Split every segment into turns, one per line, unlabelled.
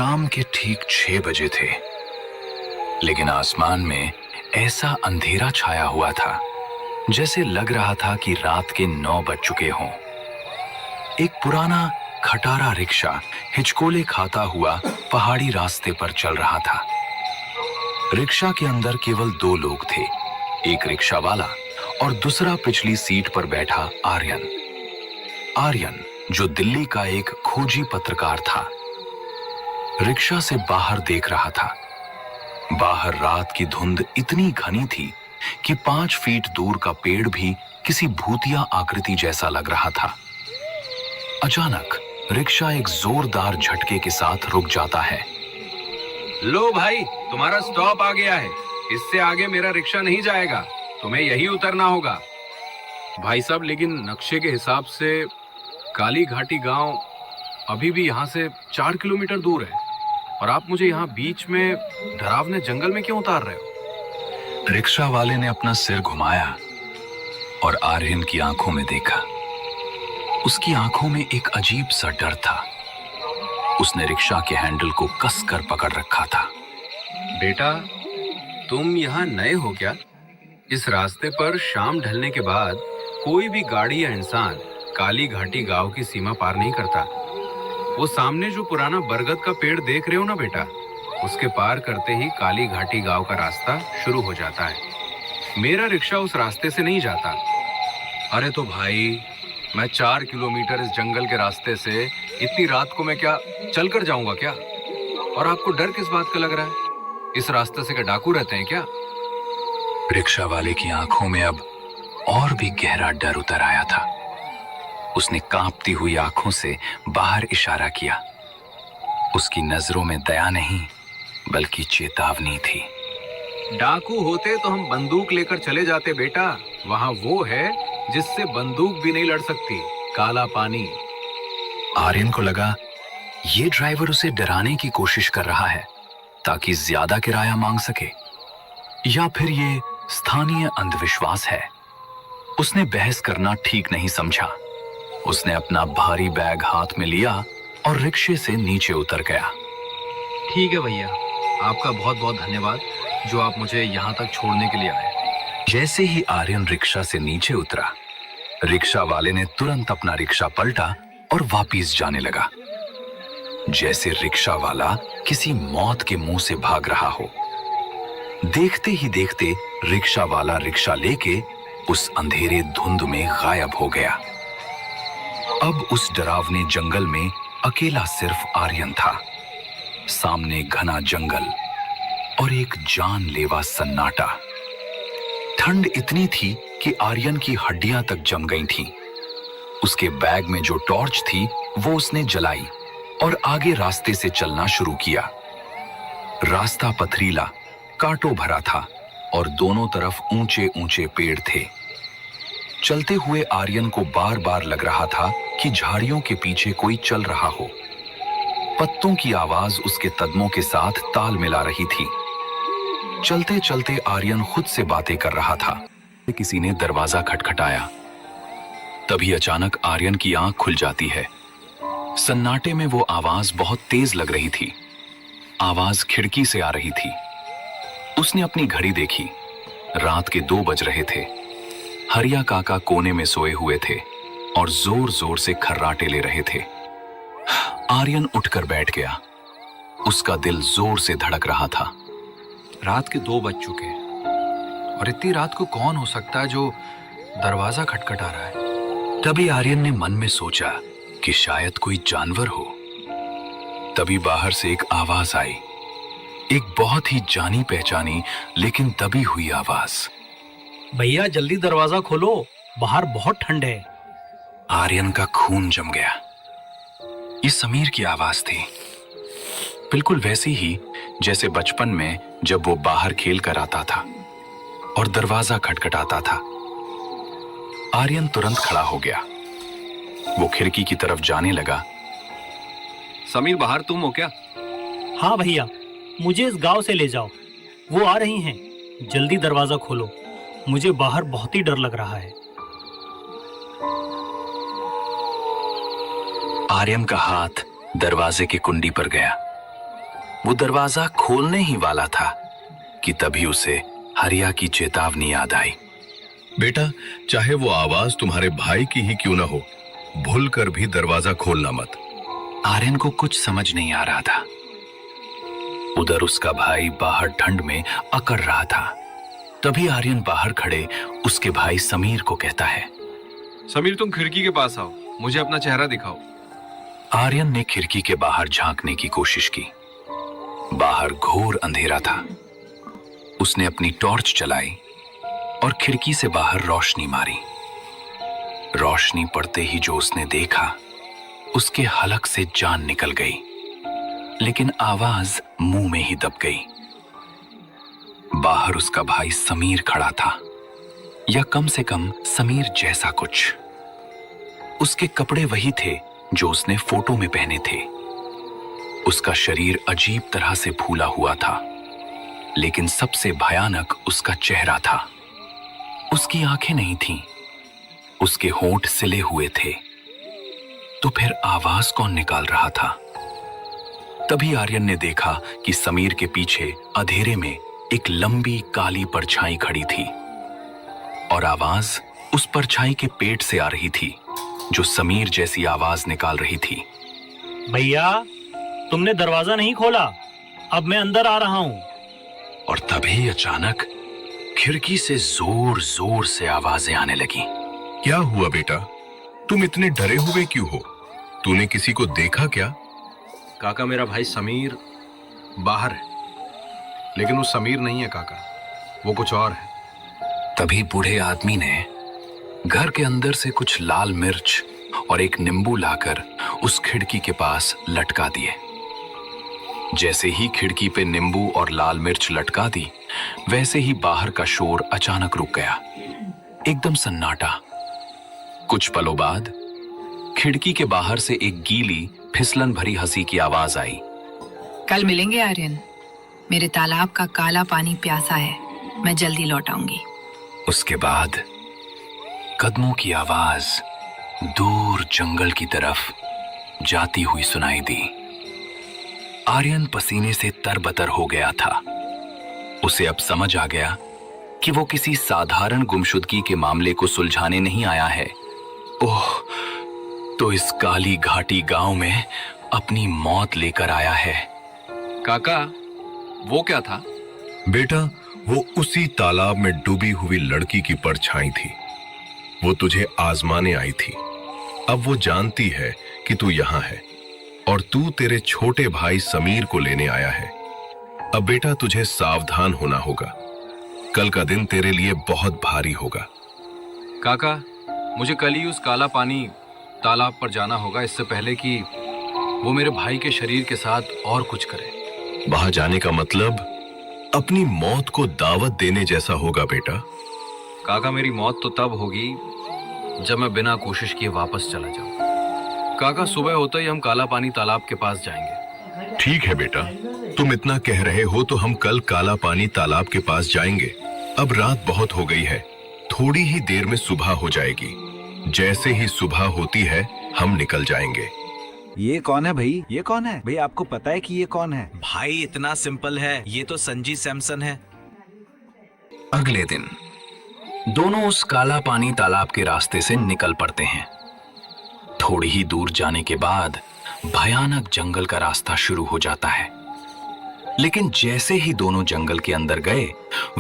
शाम के ठीक 6 बजे थे, लेकिन आसमान में ऐसा अंधेरा छाया हुआ था जैसे लग रहा था कि रात के 9 बज चुके हों। एक पुराना खटारा रिक्शा हिचकोले खाता हुआ पहाड़ी रास्ते पर चल रहा था। रिक्शा के अंदर केवल 2 लोग थे, एक रिक्शा वाला और दूसरा पिछली सीट पर बैठा आर्यन। आर्यन जो दिल्ली का एक खोजी पत्रकार था, रिक्शा से बाहर देख रहा था। बाहर रात की धुंध इतनी घनी थी कि 5 फीट दूर का पेड़ भी किसी भूतिया आकृति जैसा लग रहा था। अचानक रिक्शा एक जोरदार झटके के साथ रुक जाता है।
लो भाई, तुम्हारा स्टॉप आ गया है। इससे आगे मेरा रिक्शा नहीं जाएगा, तुम्हें यही उतरना होगा। भाई साहब, लेकिन नक्शे के हिसाब से काली घाटी गांव अभी भी यहाँ से 4 किलोमीटर दूर है, और आप मुझे यहाँ बीच में डरावने जंगल में क्यों उतार रहे हो?
रिक्शा वाले ने अपना सिर घुमाया और आर्यन की आंखों में देखा। उसकी आंखों में एक अजीब सा डर था। उसने रिक्शा के हैंडल को कसकर पकड़ रखा था।
बेटा, तुम यहाँ नए हो क्या? इस रास्ते पर शाम ढलने के बाद कोई भी गाड़ी या इंसान काली घाटी गांव की सीमा पार नहीं करता। वो सामने जो पुराना बरगद का पेड़ देख रहे हो ना बेटा, उसके पार करते ही काली घाटी गांव का रास्ता शुरू हो जाता है। मेरा रिक्शा उस रास्ते से नहीं जाता। अरे तो भाई, मैं 4 किलोमीटर इस जंगल के रास्ते से इतनी रात को मैं क्या चल कर जाऊंगा क्या? और आपको डर किस बात का लग रहा है? इस रास्ते से क्या डाकू रहते हैं क्या?
रिक्शा वाले की आंखों में अब और भी गहरा डर उतर आया था। उसने कांपती हुई आंखों से बाहर इशारा किया। उसकी नजरों में दया नहीं बल्कि चेतावनी थी।
डाकू होते तो हम बंदूक लेकर चले जाते बेटा। वहां वो है जिससे बंदूक भी नहीं लड़ सकती, काला पानी।
आर्यन को लगा ये ड्राइवर उसे डराने की कोशिश कर रहा है ताकि ज्यादा किराया मांग सके, या फिर ये स्थानीय अंधविश्वास है। उसने बहस करना ठीक नहीं समझा। उसने अपना भारी बैग हाथ में लिया और रिक्शे से नीचे उतर गया।
ठीक है भैया, आपका बहुत बहुत धन्यवाद जो आप मुझे यहाँ तक छोड़ने के लिए आए।
जैसे ही आर्यन रिक्शा से नीचे उतरा, रिक्शा वाले ने तुरंत अपना रिक्शा पलटा और वापस जाने लगा, जैसे रिक्शा वाला किसी मौत के मुंह से भाग रहा हो। देखते ही देखते रिक्शा वाला रिक्शा लेके उस अंधेरे धुंध में गायब हो गया। अब उस डरावने जंगल में अकेला सिर्फ आर्यन था। सामने घना जंगल और एक जानलेवा सन्नाटा। ठंड इतनी थी कि आर्यन की हड्डियां तक जम गई थीं। उसके बैग में जो टॉर्च थी वो उसने जलाई और आगे रास्ते से चलना शुरू किया। रास्ता पथरीला, कांटों भरा था और दोनों तरफ ऊंचे ऊंचे पेड़ थे। चलते हुए आर्यन को बार बार लग रहा था कि झाड़ियों के पीछे कोई चल रहा हो। पत्तों की आवाज उसके कदमों के साथ ताल मिला रही थी। चलते चलते आर्यन खुद से बातें कर रहा था। किसी ने दरवाजा खटखटाया। तभी अचानक आर्यन की आंख खुल जाती है। सन्नाटे में वो आवाज बहुत तेज लग रही थी। आवाज खिड़की से आ रही थी। उसने अपनी घड़ी देखी। रात के 2 बज रहे थे। हरिया काका कोने में सोए हुए थे और जोर जोर से खर्राटे ले रहे थे। आर्यन उठकर बैठ गया। उसका दिल जोर से धड़क रहा था।
रात के 2 बज चुके हैं और इतनी रात को कौन हो सकता है जो दरवाजा खटखटा रहा है?
तभी आर्यन ने मन में सोचा कि शायद कोई जानवर हो। तभी बाहर से एक आवाज आई, एक बहुत ही जानी पहचानी लेकिन दबी हुई आवाज।
भैया जल्दी दरवाजा खोलो, बाहर बहुत ठंड है।
आर्यन का खून जम गया। ये समीर की आवाज थी, बिल्कुल वैसी ही जैसे बचपन में जब वो बाहर खेल कर आता था और दरवाजा खटखटाता था। आर्यन तुरंत खड़ा हो गया। वो खिड़की की तरफ जाने लगा।
समीर, बाहर तुम हो क्या?
हाँ भैया, मुझे इस गांव से ले जाओ, वो आ रही हैं। जल्दी दरवाजा खोलो, मुझे बाहर बहुत ही डर लग रहा है।
आर्यन का हाथ दरवाजे की कुंडी पर गया। वो दरवाजा खोलने ही वाला था कि तभी उसे हरिया की चेतावनी याद आई।
बेटा, चाहे वो आवाज तुम्हारे भाई की ही क्यों ना हो, भूल कर भी दरवाजा खोलना मत।
आर्यन को कुछ समझ नहीं आ रहा था। उधर उसका भाई बाहर ठंड में अकड़ रहा था। तभी आर्यन बाहर खड़े उसके भाई समीर को कहता है,
समीर, तुम खिड़की के पास आओ, मुझे अपना चेहरा दिखाओ।
आर्यन ने खिड़की के बाहर झांकने की कोशिश की। बाहर घोर अंधेरा था। उसने अपनी टॉर्च चलाई और खिड़की से बाहर रोशनी मारी। रोशनी पड़ते ही जो उसने देखा, उसके हलक से जान निकल गई, लेकिन आवाज मुंह में ही दब गई। बाहर उसका भाई समीर खड़ा था, या कम से कम समीर जैसा कुछ। उसके कपड़े वही थे जो उसने फोटो में पहने थे। उसका शरीर अजीब तरह से फूला हुआ था, लेकिन सबसे भयानक उसका चेहरा था। उसकी आंखें नहीं थीं, उसके होंठ सिले हुए थे। तो फिर आवाज कौन निकाल रहा था? तभी आर्यन ने देखा कि समीर के पीछे अंधेरे में एक लंबी काली परछाई खड़ी थी, और आवाज उस परछाई के पेट से आ रही थी, जो समीर जैसी आवाज निकाल रही थी।
भैया, तुमने दरवाजा नहीं खोला, अब मैं अंदर आ रहा हूँ।
और तभी अचानक खिड़की से जोर जोर से आवाजें आने लगी।
क्या हुआ बेटा, तुम इतने डरे हुए क्यों हो? तूने किसी को देखा क्या?
काका, मेरा भाई समीर बाहर है, लेकिन वो समीर नहीं है काका, वो कुछ और है।
तभी बूढ़े आदमी ने घर के अंदर से कुछ लाल मिर्च और एक नींबू लाकर उस खिड़की के पास लटका दिए। जैसे ही खिड़की पे नींबू और लाल मिर्च लटका दी, वैसे ही बाहर का शोर अचानक रुक गया। एकदम सन्नाटा। कुछ पलों बाद खिड़की के बाहर से एक गीली फिसलन भरी हंसी की आवाज आई।
कल मिलेंगे आर्यन, मेरे तालाब का काला पानी प्यासा है, मैं जल्दी लौट आऊंगी।
उसके बाद कदमों की आवाज दूर जंगल की तरफ जाती हुई सुनाई दी। आर्यन पसीने से तरबतर हो गया था। उसे अब समझ आ गया कि वो किसी साधारण गुमशुदगी के मामले को सुलझाने नहीं आया है। ओह, तो इस काली घाटी गांव में अपनी मौत लेकर आया है।
काका, वो क्या था?
बेटा, वो उसी तालाब में डूबी हुई लड़की की परछाई थी। वो तुझे आजमाने आई थी। अब वो जानती है कि तू यहाँ है, और तू तेरे छोटे भाई समीर को लेने आया है। अब बेटा, तुझे सावधान होना होगा। कल का दिन तेरे लिए बहुत भारी होगा।
काका, मुझे कल ही उस काला पानी तालाब पर जाना होगा, इससे पहले कि वो मेरे भाई के शरीर के साथ और कुछ करे।
वहां जाने का मतलब अपनी मौत को दावत देने जैसा होगा बेटा।
काका, मेरी मौत तो तब होगी जब मैं बिना कोशिश किए वापस चला जाऊं। काका, सुबह होते ही हम काला पानी तालाब के पास जाएंगे।
ठीक है बेटा, तुम इतना कह रहे हो तो हम कल काला पानी तालाब के पास जाएंगे। अब रात बहुत हो गई है, थोड़ी ही देर में सुबह हो जाएगी। जैसे ही सुबह होती है हम निकल जाएंगे।
ये कौन है भाई? ये कौन है भाई? आपको पता है कि ये कौन है?
भाई इतना सिंपल है, ये तो संजी सैमसन है।
अगले दिन दोनों उस काला पानी तालाब के रास्ते से निकल पड़ते हैं। थोड़ी ही दूर जाने के बाद भयानक जंगल का रास्ता शुरू हो जाता है। लेकिन जैसे ही दोनों जंगल के अंदर गए,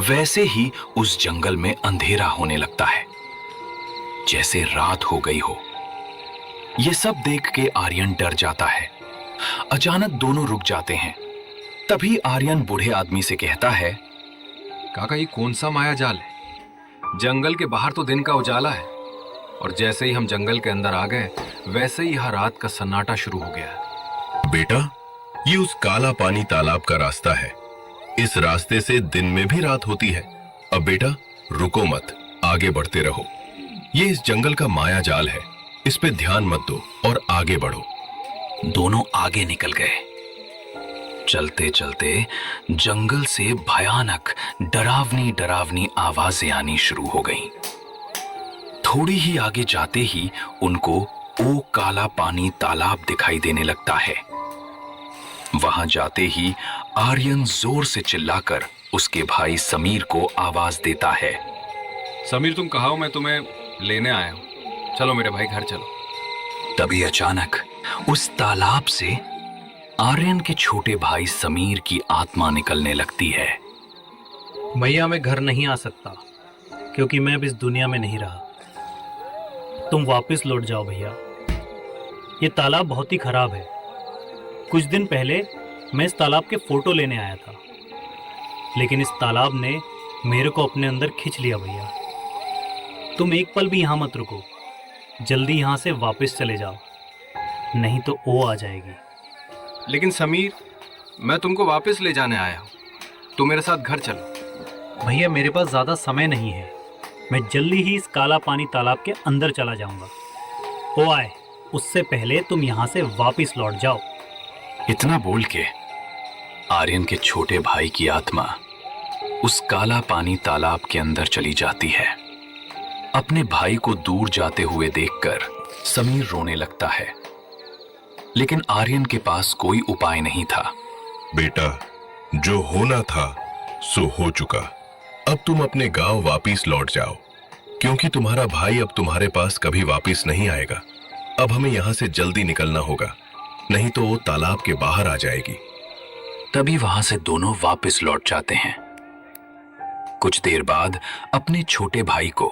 वैसे ही उस जंगल में अंधेरा होने लगता है, जैसे रात हो गई हो। ये सब देख के आर्यन डर जाता है। अचानक दोनों रुक जाते हैं। तभी आर्यन बूढ़े आदमी से कहता है,
काका, ये कौन सा माया जाल है? जंगल के बाहर तो दिन का उजाला है, और जैसे ही हम जंगल के अंदर आ गए, वैसे ही यहाँ रात का सन्नाटा शुरू हो गया।
बेटा, ये उस काला पानी तालाब का रास्ता है। इस रास्ते से दिन में भी रात होती है। अब बेटा, रुको मत, आगे बढ़ते रहो। ये इस जंगल का माया जाल है, इस पे ध्यान मत दो और आगे बढ़ो।
दोनों आगे निकल गए। चलते चलते जंगल से भयानक डरावनी डरावनी आवाजें आनी शुरू हो गईं। थोड़ी ही आगे जाते ही उनको वो काला पानी तालाब दिखाई देने लगता है। वहां जाते ही आर्यन जोर से चिल्लाकर उसके भाई समीर को आवाज देता है।
समीर, तुम कहा हो, मैं तुम्हें लेने आया हूँ। चलो मेरे भाई, घर चलो।
तभी अचानक उस तालाब से आर्यन के छोटे भाई समीर की आत्मा निकलने लगती है।
भैया मैं घर नहीं आ सकता क्योंकि मैं अब इस दुनिया में नहीं रहा। तुम वापस लौट जाओ भैया। ये तालाब बहुत ही खराब है। कुछ दिन पहले मैं इस तालाब के फोटो लेने आया था, लेकिन इस तालाब ने मेरे को अपने अंदर खींच लिया भैया। तुम एक पल भी यहाँ मत रुको, जल्दी यहाँ से वापस चले जाओ, नहीं तो वो आ जाएगी।
लेकिन समीर, मैं तुमको वापस ले जाने आया हूँ। तुम मेरे साथ घर चलो।
भैया मेरे पास ज़्यादा समय नहीं है। मैं जल्दी ही इस काला पानी तालाब के अंदर चला जाऊंगा। वो आए उससे पहले तुम यहाँ से वापस लौट जाओ।
इतना बोल के आर्यन के छोटे भाई की आत्मा उस काला पानी तालाब के अंदर चली जाती है। अपने भाई को दूर जाते हुए देखकर समीर रोने लगता है, लेकिन आर्यन के पास कोई उपाय नहीं था।
बेटा, जो होना था सो हो चुका। अब तुम अपने गांव वापिस लौट जाओ, क्योंकि तुम्हारा भाई अब तुम्हारे पास कभी वापिस नहीं आएगा। अब हमें यहां से जल्दी निकलना होगा, नहीं तो वो तालाब के बाहर आ जाएगी।
तभी वहां से दोनों वापस लौट जाते हैं। कुछ देर बाद अपने छोटे भाई को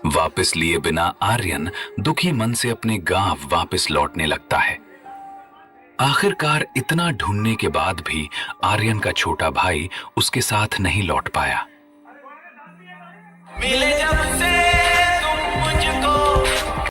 वापस लिए बिना आर्यन दुखी मन से अपने गांव वापस लौटने लगता है। आखिरकार इतना ढूंढने के बाद भी आर्यन का छोटा भाई उसके साथ नहीं लौट पाया।
मिले जब से